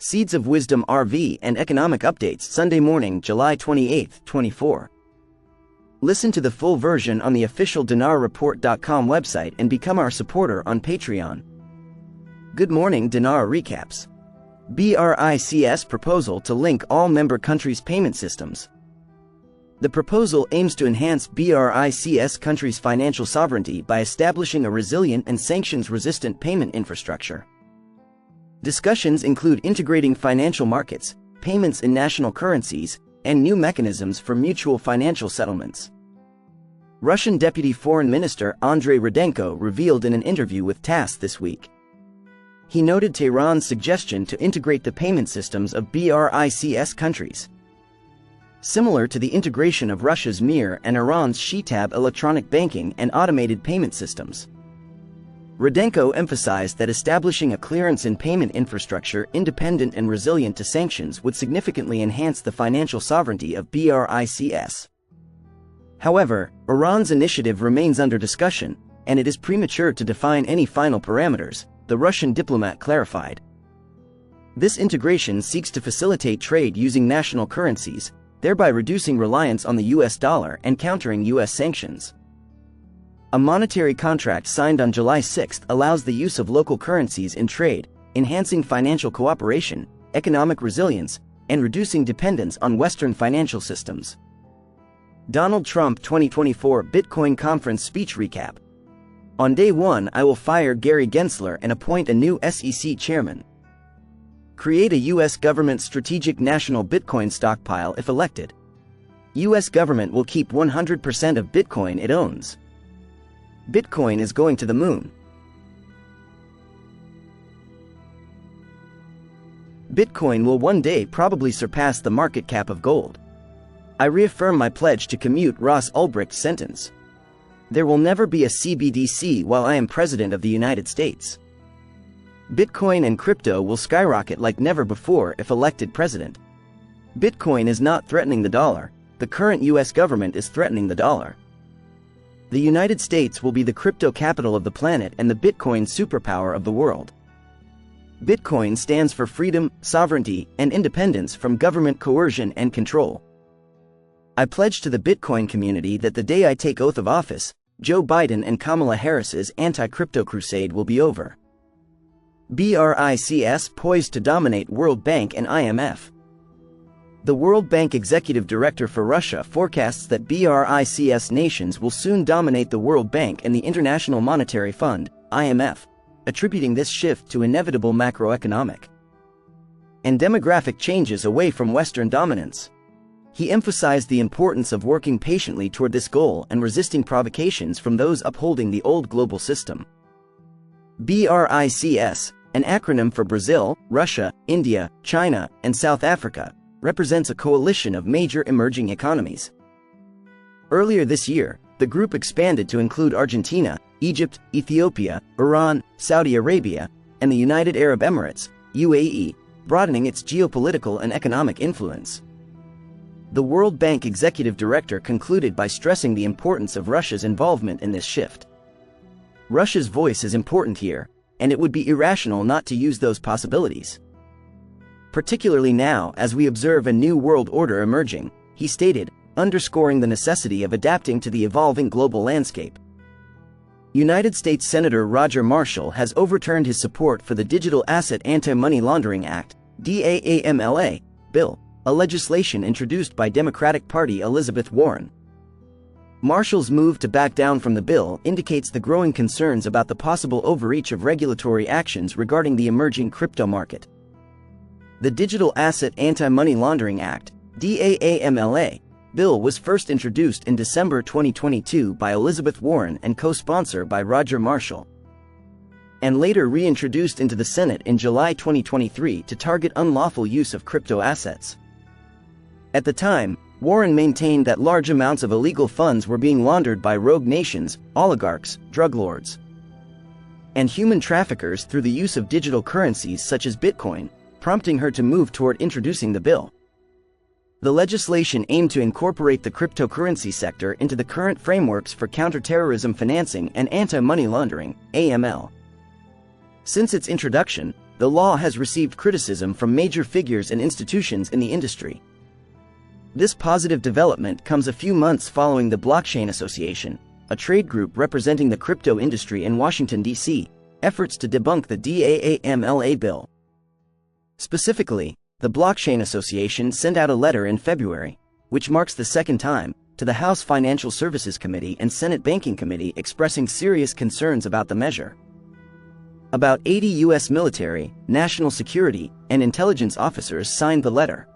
Seeds of Wisdom RV and Economic Updates Sunday morning, July 28, 24. Listen to the full version on the official dinarreport.com website and become our supporter on Patreon. Good morning, Dinar recaps. BRICS proposal to link all member countries' payment systems. The proposal aims to enhance BRICS countries' financial sovereignty by establishing a resilient and sanctions-resistant payment infrastructure. Discussions include integrating financial markets, payments in national currencies, and new mechanisms for mutual financial settlements. Russian Deputy Foreign Minister Andrei Rudenko revealed in an interview with TASS this week. He noted Tehran's suggestion to integrate the payment systems of BRICS countries. Similar to the integration of Russia's Mir and Iran's Shitab electronic banking and automated payment systems. Rudenko emphasized that establishing a clearance in payment infrastructure independent and resilient to sanctions would significantly enhance the financial sovereignty of BRICS. However, Iran's initiative remains under discussion, and it is premature to define any final parameters, the Russian diplomat clarified. This integration seeks to facilitate trade using national currencies, thereby reducing reliance on the US dollar and countering US sanctions. A monetary contract signed on July 6 allows the use of local currencies in trade, enhancing financial cooperation, economic resilience, and reducing dependence on Western financial systems. Donald Trump 2024 Bitcoin Conference Speech Recap. On day 1, I will fire Gary Gensler and appoint a new SEC chairman. Create a U.S. government strategic national Bitcoin stockpile if elected. U.S. government will keep 100% of Bitcoin it owns. Bitcoin is going to the moon. Bitcoin will one day probably surpass the market cap of gold. I reaffirm my pledge to commute Ross Ulbricht's sentence. There will never be a CBDC while I am President of the United States. Bitcoin and crypto will skyrocket like never before if elected president. Bitcoin is not threatening the dollar, the current U.S. government is threatening the dollar. The United States will be the crypto capital of the planet and the Bitcoin superpower of the world. Bitcoin stands for freedom, sovereignty, and independence from government coercion and control. I pledge to the Bitcoin community that the day I take oath of office, Joe Biden and Kamala Harris's anti-crypto crusade will be over. BRICS poised to dominate World Bank and IMF. The World Bank Executive Director for Russia forecasts that BRICS nations will soon dominate the World Bank and the International Monetary Fund, IMF, attributing this shift to inevitable macroeconomic and demographic changes away from Western dominance. He emphasized the importance of working patiently toward this goal and resisting provocations from those upholding the old global system. BRICS, an acronym for Brazil, Russia, India, China, and South Africa, represents a coalition of major emerging economies. Earlier this year, the group expanded to include Argentina, Egypt, Ethiopia, Iran, Saudi Arabia, and the United Arab Emirates, UAE, broadening its geopolitical and economic influence. The World Bank Executive Director concluded by stressing the importance of Russia's involvement in this shift. Russia's voice is important here, and it would be irrational not to use those possibilities. Particularly now as we observe a new world order emerging, he stated, underscoring the necessity of adapting to the evolving global landscape. United States Senator Roger Marshall has overturned his support for the Digital Asset Anti-Money Laundering Act, DAAMLA, bill, a legislation introduced by Democratic Party Elizabeth Warren. Marshall's move to back down from the bill indicates the growing concerns about the possible overreach of regulatory actions regarding the emerging crypto market. The Digital Asset Anti-Money Laundering Act, DAAMLA, bill was first introduced in December 2022 by Elizabeth Warren and co-sponsor by Roger Marshall, and later reintroduced into the Senate in July 2023 to target unlawful use of crypto assets. At the time, Warren maintained that large amounts of illegal funds were being laundered by rogue nations, oligarchs, drug lords, and human traffickers through the use of digital currencies such as Bitcoin, prompting her to move toward introducing the bill. The legislation aimed to incorporate the cryptocurrency sector into the current frameworks for counterterrorism financing and anti-money laundering, AML. Since its introduction, the law has received criticism from major figures and institutions in the industry. This positive development comes a few months following the Blockchain Association, a trade group representing the crypto industry in Washington, D.C., efforts to debunk the DAAMLA bill. Specifically, the Blockchain Association sent out a letter in February, which marks the second time, to the House Financial Services Committee and Senate Banking Committee expressing serious concerns about the measure. About 80 U.S. military, national security, and intelligence officers signed the letter.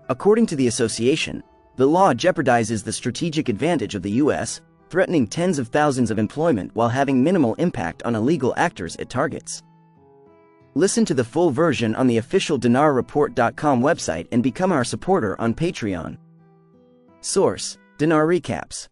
According to the association, the law jeopardizes the strategic advantage of the U.S., threatening tens of thousands of employment while having minimal impact on illegal actors it targets. Listen to the full version on the official dinarreport.com website and become our supporter on Patreon. Source: Dinar Recaps.